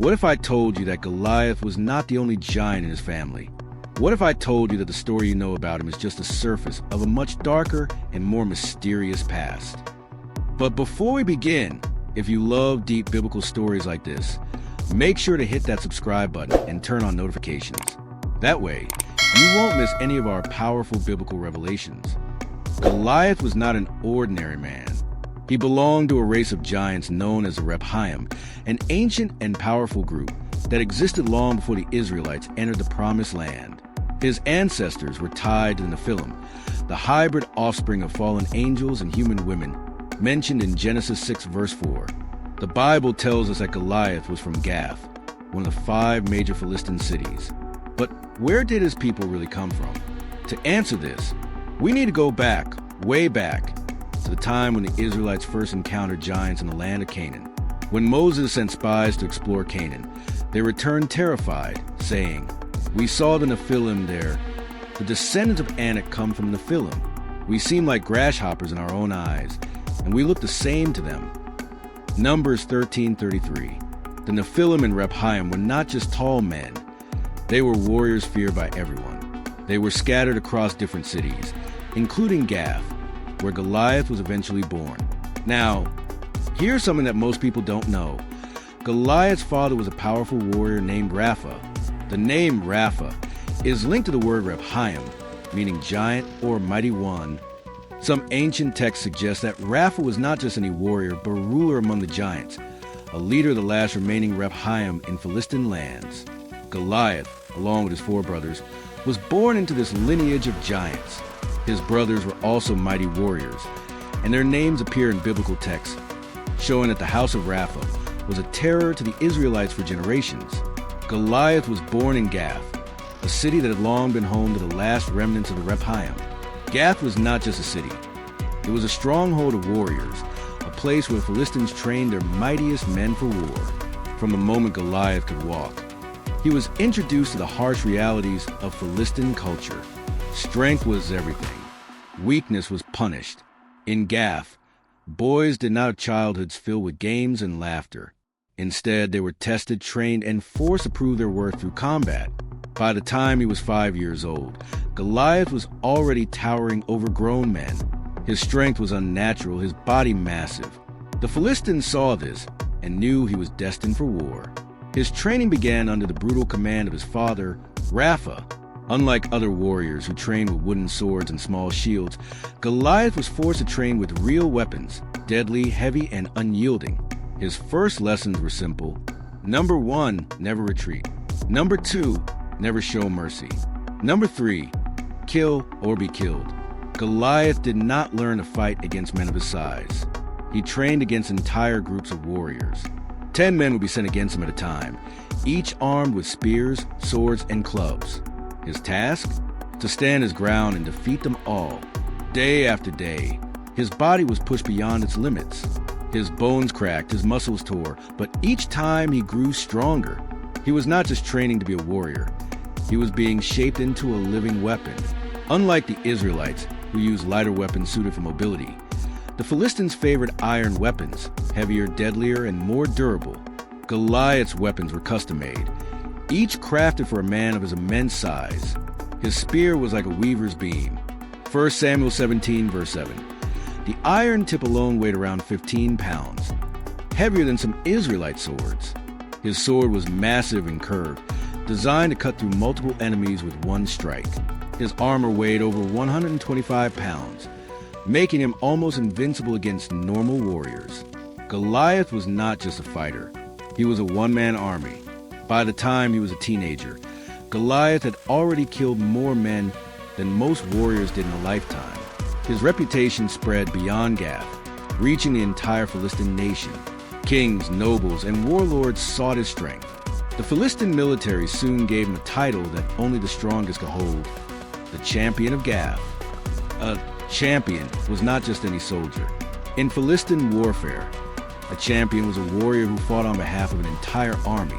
What if I told you that Goliath was not the only giant in his family? What if I told you that the story you know about him is just the surface of a much darker and more mysterious past? But before we begin, if you love deep biblical stories like this, make sure to hit that subscribe button and turn on notifications. That way, you won't miss any of our powerful biblical revelations. Goliath was not an ordinary man. He belonged to a race of giants known as the Rephaim, an ancient and powerful group that existed long before the Israelites entered the Promised Land. His ancestors were tied to the Nephilim, the hybrid offspring of fallen angels and human women, mentioned in Genesis 6 verse 4. The Bible tells us that Goliath was from Gath, one of the 5 major Philistine cities. But where did his people really come from? To answer this, we need to go back, way back, to the time when the Israelites first encountered giants in the land of Canaan. When Moses sent spies to explore Canaan, they returned terrified, saying, "We saw the Nephilim there. The descendants of Anak come from Nephilim. We seem like grasshoppers in our own eyes, and we look the same to them." Numbers 13:33. The Nephilim and Rephaim were not just tall men. They were warriors feared by everyone. They were scattered across different cities, including Gath, where Goliath was eventually born. Now, here's something that most people don't know. Goliath's father was a powerful warrior named Rapha. The name Rapha is linked to the word Rephaim, meaning giant or mighty one. Some ancient texts suggest that Rapha was not just any warrior, but a ruler among the giants, a leader of the last remaining Rephaim in Philistine lands. Goliath, along with his 4 brothers, was born into this lineage of giants. His brothers were also mighty warriors, and their names appear in biblical texts, showing that the house of Rapha was a terror to the Israelites for generations. Goliath was born in Gath, a city that had long been home to the last remnants of the Rephaim. Gath was not just a city. It was a stronghold of warriors, a place where Philistines trained their mightiest men for war. From the moment Goliath could walk, he was introduced to the harsh realities of Philistine culture. Strength was everything. Weakness was punished. In Gath, boys did not have childhoods filled with games and laughter. Instead, they were tested, trained, and forced to prove their worth through combat. By the time he was 5 years old, Goliath was already towering overgrown men. His strength was unnatural, his body massive. The Philistines saw this and knew he was destined for war. His training began under the brutal command of his father, Rapha. Unlike other warriors who trained with wooden swords and small shields, Goliath was forced to train with real weapons, deadly, heavy, and unyielding. His first lessons were simple. Number 1, never retreat. Number 2, never show mercy. Number 3, kill or be killed. Goliath did not learn to fight against men of his size. He trained against entire groups of warriors. 10 men would be sent against him at a time, each armed with spears, swords, and clubs. His task? To stand his ground and defeat them all. Day after day, his body was pushed beyond its limits. His bones cracked, his muscles tore, but each time he grew stronger. He was not just training to be a warrior. He was being shaped into a living weapon. Unlike the Israelites, who used lighter weapons suited for mobility, the Philistines favored iron weapons, heavier, deadlier, and more durable. Goliath's weapons were custom-made, each crafted for a man of his immense size. His spear was like a weaver's beam. 1 Samuel 17, verse 7. The iron tip alone weighed around 15 pounds, heavier than some Israelite swords. His sword was massive and curved, designed to cut through multiple enemies with one strike. His armor weighed over 125 pounds, making him almost invincible against normal warriors. Goliath was not just a fighter. He was a one-man army. By the time he was a teenager, Goliath had already killed more men than most warriors did in a lifetime. His reputation spread beyond Gath, reaching the entire Philistine nation. Kings, nobles, and warlords sought his strength. The Philistine military soon gave him a title that only the strongest could hold, the champion of Gath. A champion was not just any soldier. In Philistine warfare, a champion was a warrior who fought on behalf of an entire army.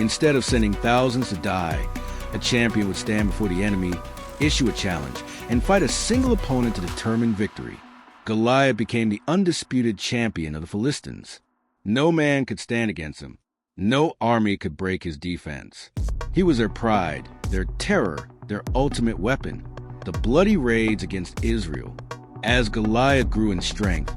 Instead of sending thousands to die, a champion would stand before the enemy, issue a challenge, and fight a single opponent to determine victory. Goliath became the undisputed champion of the Philistines. No man could stand against him. No army could break his defense. He was their pride, their terror, their ultimate weapon. The bloody raids against Israel. As Goliath grew in strength,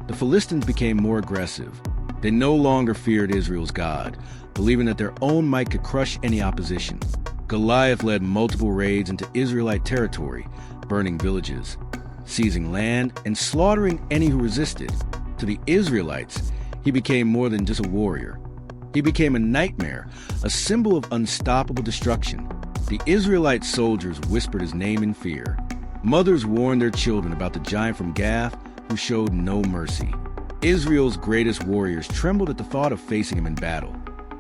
the Philistines became more aggressive. They no longer feared Israel's God, believing that their own might could crush any opposition. Goliath led multiple raids into Israelite territory, burning villages, seizing land, and slaughtering any who resisted. To the Israelites, he became more than just a warrior. He became a nightmare, a symbol of unstoppable destruction. The Israelite soldiers whispered his name in fear. Mothers warned their children about the giant from Gath who showed no mercy. Israel's greatest warriors trembled at the thought of facing him in battle,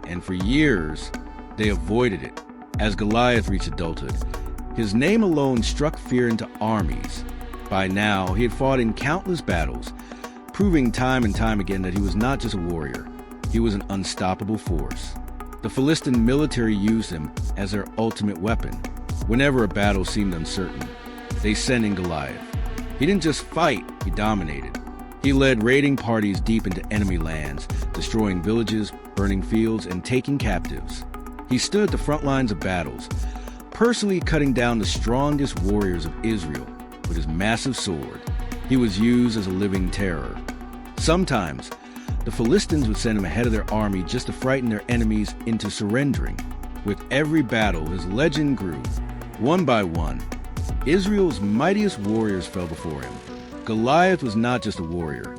and for years, they avoided it. As Goliath reached adulthood, his name alone struck fear into armies. By now, he had fought in countless battles, proving time and time again that he was not just a warrior, he was an unstoppable force. The Philistine military used him as their ultimate weapon. Whenever a battle seemed uncertain, they sent in Goliath. He didn't just fight, he dominated. He led raiding parties deep into enemy lands, destroying villages, burning fields, and taking captives. He stood at the front lines of battles, personally cutting down the strongest warriors of Israel with his massive sword. He was used as a living terror. Sometimes, the Philistines would send him ahead of their army just to frighten their enemies into surrendering. With every battle, his legend grew. One by one, Israel's mightiest warriors fell before him. Goliath was not just a warrior.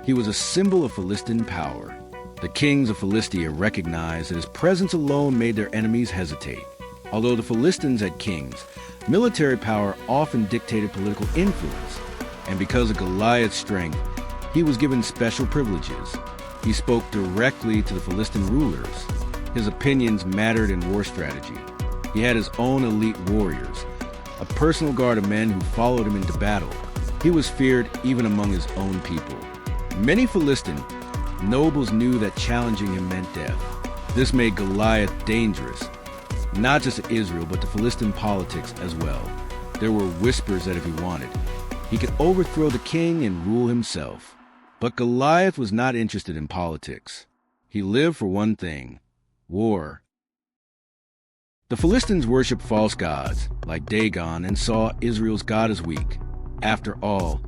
He was a symbol of Philistine power. The kings of Philistia recognized that his presence alone made their enemies hesitate. Although the Philistines had kings, military power often dictated political influence. And because of Goliath's strength, he was given special privileges. He spoke directly to the Philistine rulers. His opinions mattered in war strategy. He had his own elite warriors, a personal guard of men who followed him into battle. He was feared even among his own people. Many Philistine nobles knew that challenging him meant death. This made Goliath dangerous, not just to Israel, but to Philistine politics as well. There were whispers that if he wanted, he could overthrow the king and rule himself. But Goliath was not interested in politics. He lived for one thing: war. The Philistines worshipped false gods, like Dagon, and saw Israel's God as weak. After all,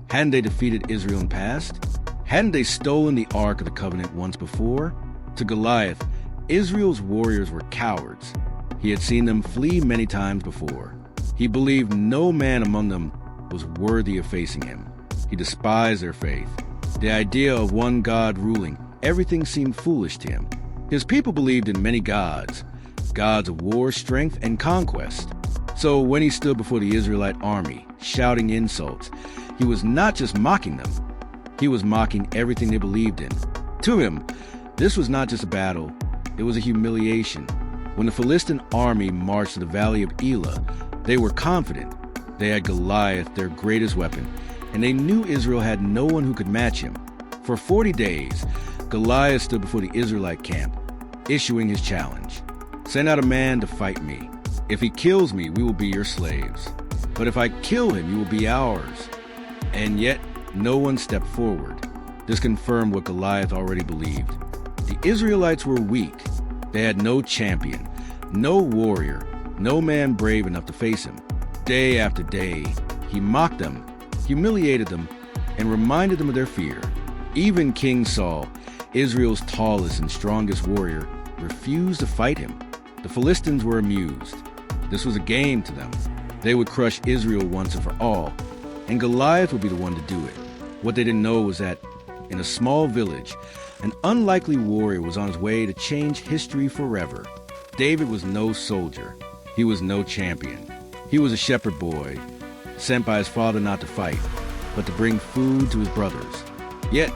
hadn't they defeated Israel in the past? Hadn't they stolen the Ark of the Covenant once before? To Goliath, Israel's warriors were cowards. He had seen them flee many times before. He believed no man among them was worthy of facing him. He despised their faith. The idea of one God ruling everything seemed foolish to him. His people believed in many gods, gods of war, strength, and conquest. So when he stood before the Israelite army, shouting insults, he was not just mocking them, he was mocking everything they believed in. To him, this was not just a battle, it was a humiliation. When the Philistine army marched to the valley of Elah, they were confident. They had Goliath, their greatest weapon, and they knew Israel had no one who could match him. For 40 days, Goliath stood before the Israelite camp, issuing his challenge. "Send out a man to fight me. If he kills me, we will be your slaves. But if I kill him, you will be ours." And yet, no one stepped forward. This confirmed what Goliath already believed. The Israelites were weak. They had no champion, no warrior, no man brave enough to face him. Day after day, he mocked them, humiliated them, and reminded them of their fear. Even King Saul, Israel's tallest and strongest warrior, refused to fight him. The Philistines were amused. This was a game to them. They would crush Israel once and for all, and Goliath would be the one to do it. What they didn't know was that, in a small village, an unlikely warrior was on his way to change history forever. David was no soldier. He was no champion. He was a shepherd boy, sent by his father not to fight, but to bring food to his brothers. Yet,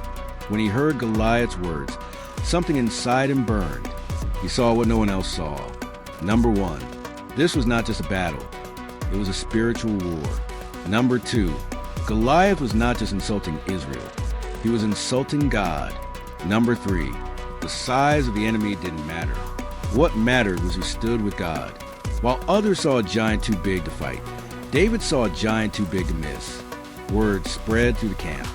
when he heard Goliath's words, something inside him burned. He saw what no one else saw. Number one, this was not just a battle. It was a spiritual war. Number two, Goliath was not just insulting Israel. He was insulting God. Number three, the size of the enemy didn't matter. What mattered was who stood with God. While others saw a giant too big to fight, David saw a giant too big to miss. Word spread through the camp.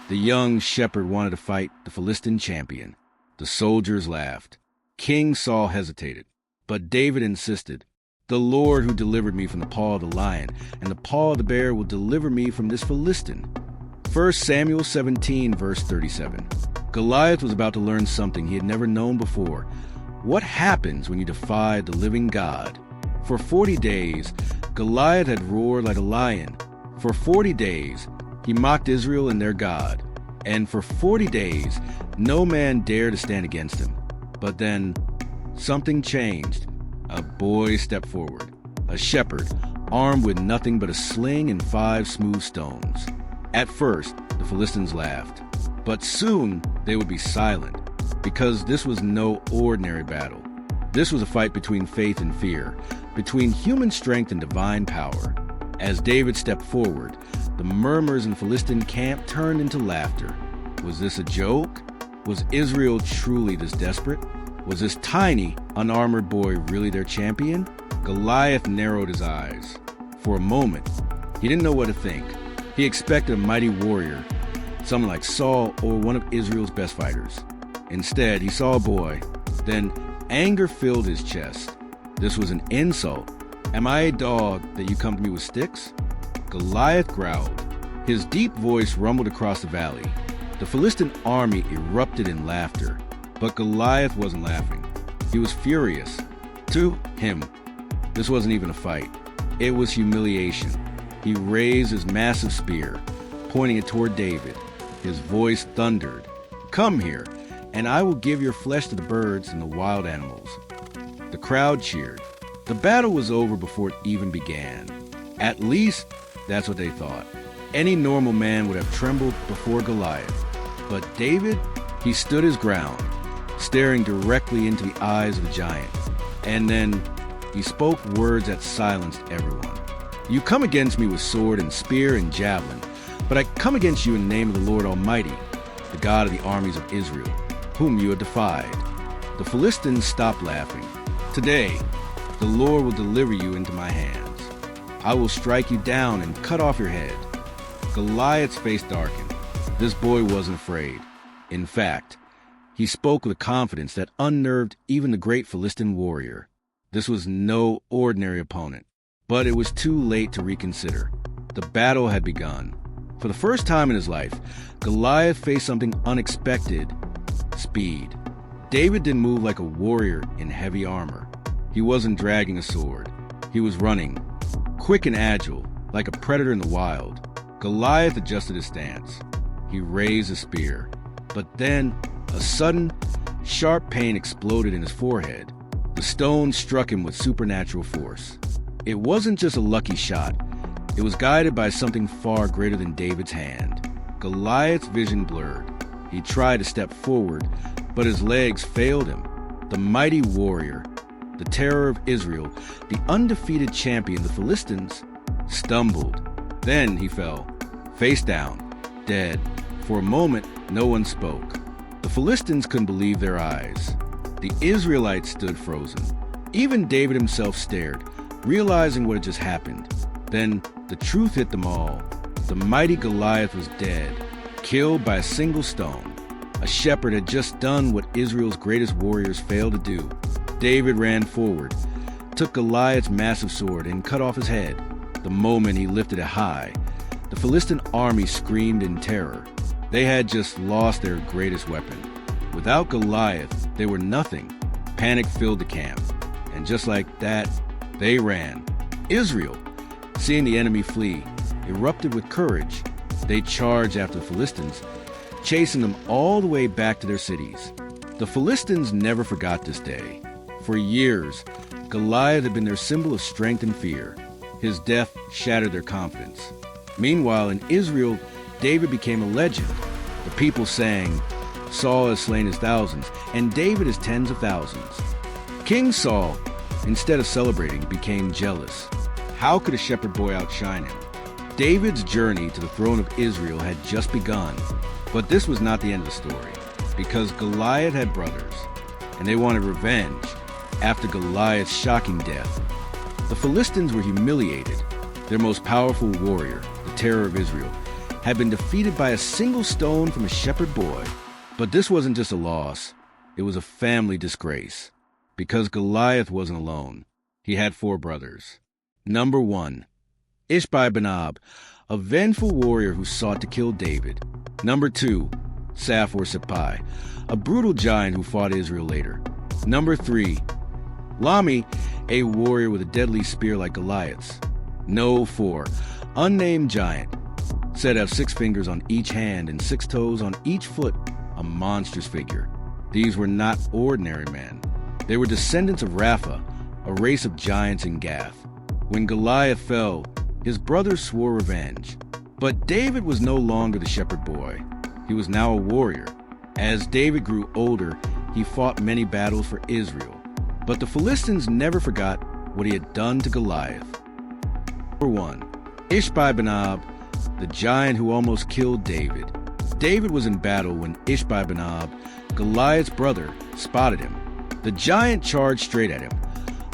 The young shepherd wanted to fight the Philistine champion. The soldiers laughed. King Saul hesitated, but David insisted, "The Lord who delivered me from the paw of the lion and the paw of the bear will deliver me from this Philistine." 1 Samuel 17, verse 37. Goliath was about to learn something he had never known before. What happens when you defy the living God? For 40 days, Goliath had roared like a lion. For 40 days, he mocked Israel and their God. And for 40 days, no man dared to stand against him. But then, something changed. A boy stepped forward, a shepherd, armed with nothing but a sling and 5 smooth stones. At first, the Philistines laughed, but soon they would be silent, because this was no ordinary battle. This was a fight between faith and fear, between human strength and divine power. As David stepped forward, the murmurs in the Philistine camp turned into laughter. Was this a joke? Was Israel truly this desperate? Was this tiny, unarmored boy really their champion? Goliath narrowed his eyes. For a moment, he didn't know what to think. He expected a mighty warrior, someone like Saul or one of Israel's best fighters. Instead, he saw a boy. Then anger filled his chest. This was an insult. "Am I a dog that you come to me with sticks?" Goliath growled. His deep voice rumbled across the valley. The Philistine army erupted in laughter. But Goliath wasn't laughing. He was furious. To him, this wasn't even a fight. It was humiliation. He raised his massive spear, pointing it toward David. His voice thundered, "Come here, and I will give your flesh to the birds and the wild animals." The crowd cheered. The battle was over before it even began. At least, that's what they thought. Any normal man would have trembled before Goliath. But David, he stood his ground, staring directly into the eyes of the giant. And then he spoke words that silenced everyone. "You come against me with sword and spear and javelin, but I come against you in the name of the Lord Almighty, the God of the armies of Israel, whom you have defied." The Philistines stopped laughing. "Today, the Lord will deliver you into my hands. I will strike you down and cut off your head." Goliath's face darkened. This boy wasn't afraid. In fact, he spoke with a confidence that unnerved even the great Philistine warrior. This was no ordinary opponent. But it was too late to reconsider. The battle had begun. For the first time in his life, Goliath faced something unexpected: speed. David didn't move like a warrior in heavy armor. He wasn't dragging a sword. He was running, quick and agile, like a predator in the wild. Goliath adjusted his stance. He raised a spear. But then, a sudden, sharp pain exploded in his forehead. The stone struck him with supernatural force. It wasn't just a lucky shot. It was guided by something far greater than David's hand. Goliath's vision blurred. He tried to step forward, but his legs failed him. The mighty warrior, the terror of Israel, the undefeated champion, the Philistines, stumbled. Then he fell, face down, dead. For a moment, no one spoke. The Philistines couldn't believe their eyes. The Israelites stood frozen. Even David himself stared, realizing what had just happened. Then the truth hit them all. The mighty Goliath was dead, killed by a single stone. A shepherd had just done what Israel's greatest warriors failed to do. David ran forward, took Goliath's massive sword, and cut off his head. The moment he lifted it high, the Philistine army screamed in terror. They had just lost their greatest weapon. Without Goliath, they were nothing. Panic filled the camp. And just like that, they ran. Israel, seeing the enemy flee, erupted with courage. They charged after the Philistines, chasing them all the way back to their cities. The Philistines never forgot this day. For years, Goliath had been their symbol of strength and fear. His death shattered their confidence. Meanwhile, in Israel, David became a legend. The people sang, "Saul has slain his thousands, and David his tens of thousands." King Saul, instead of celebrating, became jealous. How could a shepherd boy outshine him? David's journey to the throne of Israel had just begun. But this was not the end of the story, because Goliath had brothers, and they wanted revenge after Goliath's shocking death. The Philistines were humiliated. Their most powerful warrior, the terror of Israel, had been defeated by a single stone from a shepherd boy. But this wasn't just a loss. it was a family disgrace. Because Goliath wasn't alone. He had 4 brothers. Number 1, Ishbi-Benob, a vengeful warrior who sought to kill David. Number 2, Saph or Seppai, a brutal giant who fought Israel later. Number 3, Lami, a warrior with a deadly spear like Goliath's. No 4, unnamed giant, said to have 6 fingers on each hand and 6 toes on each foot, a monstrous figure. These were not ordinary men. They were descendants of Rapha, a race of giants in Gath. When Goliath fell, his brothers swore revenge. But David was no longer the shepherd boy. He was now a warrior. As David grew older, he fought many battles for Israel. But the Philistines never forgot what he had done to Goliath. Number 1, Ishbi-Benob, the giant who almost killed David. David was in battle when Ishbi-Benob, Goliath's brother, spotted him. The giant charged straight at him,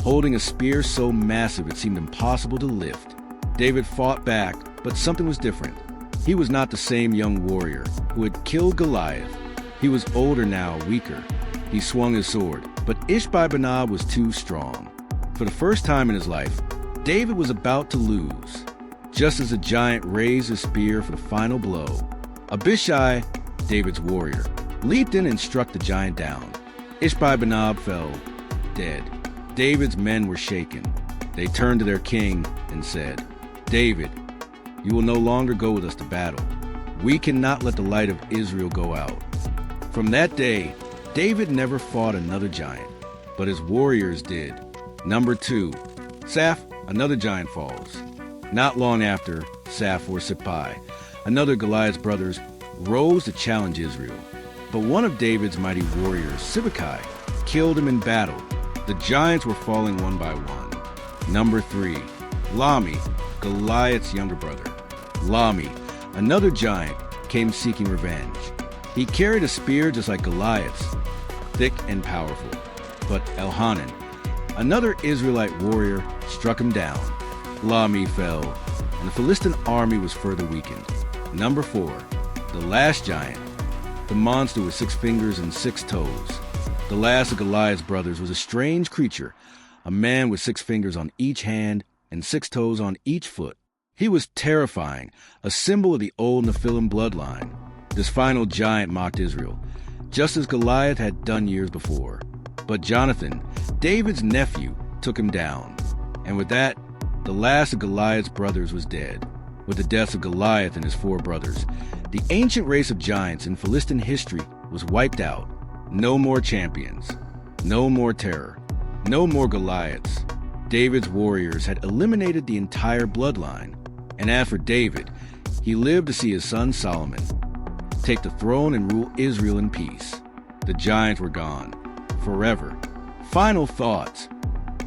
holding a spear so massive it seemed impossible to lift. David fought back, but something was different. He was not the same young warrior who had killed Goliath. He was older now, weaker. He swung his sword, but Ishbi-Benob was too strong. For the first time in his life, David was about to lose. Just as the giant raised his spear for the final blow, Abishai, David's warrior, leaped in and struck the giant down. Ishbi-Benob fell, dead. David's men were shaken. They turned to their king and said, "David, you will no longer go with us to battle. We cannot let the light of Israel go out." From that day, David never fought another giant, but his warriors did. Number 2, Saph, another giant falls. Not long after, Saph or Seppai, another Goliath's brothers, rose to challenge Israel. But one of David's mighty warriors, Sibbecai, killed him in battle. The giants were falling one by one. Number 3, Lami, Goliath's younger brother. Lami, another giant, came seeking revenge. He carried a spear just like Goliath's, thick and powerful. But Elhanan, another Israelite warrior, struck him down. Lami fell, and the Philistine army was further weakened. Number 4, the last giant, the monster with 6 fingers and 6 toes. The last of Goliath's brothers was a strange creature, a man with 6 fingers on each hand and 6 toes on each foot. He was terrifying, a symbol of the old Nephilim bloodline. This final giant mocked Israel, just as Goliath had done years before. But Jonathan, David's nephew, took him down. And with that, the last of Goliath's brothers was dead. With the deaths of Goliath and his 4 brothers, the ancient race of giants in Philistine history was wiped out. No more champions. No more terror. No more Goliaths. David's warriors had eliminated the entire bloodline. And as for David, he lived to see his son Solomon take the throne and rule Israel in peace. The giants were gone. Forever. Final thoughts.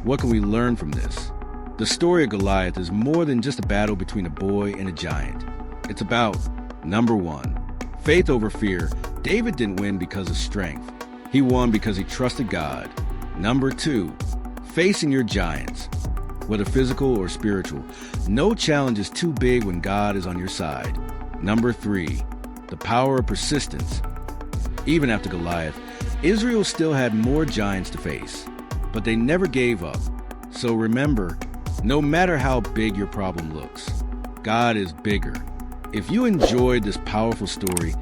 What can we learn from this? The story of Goliath is more than just a battle between a boy and a giant. It's about, number 1, faith over fear. David didn't win because of strength. He won because he trusted God. Number 2, facing your giants. Whether physical or spiritual, no challenge is too big when God is on your side. Number 3, the power of persistence. Even after Goliath, Israel still had more giants to face, but they never gave up. So remember, no matter how big your problem looks, God is bigger. If you enjoyed this powerful story,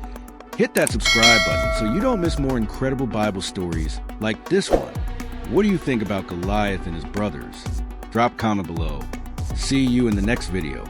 hit that subscribe button so you don't miss more incredible Bible stories like this one. What do you think about Goliath and his brothers? Drop a comment below. See you in the next video.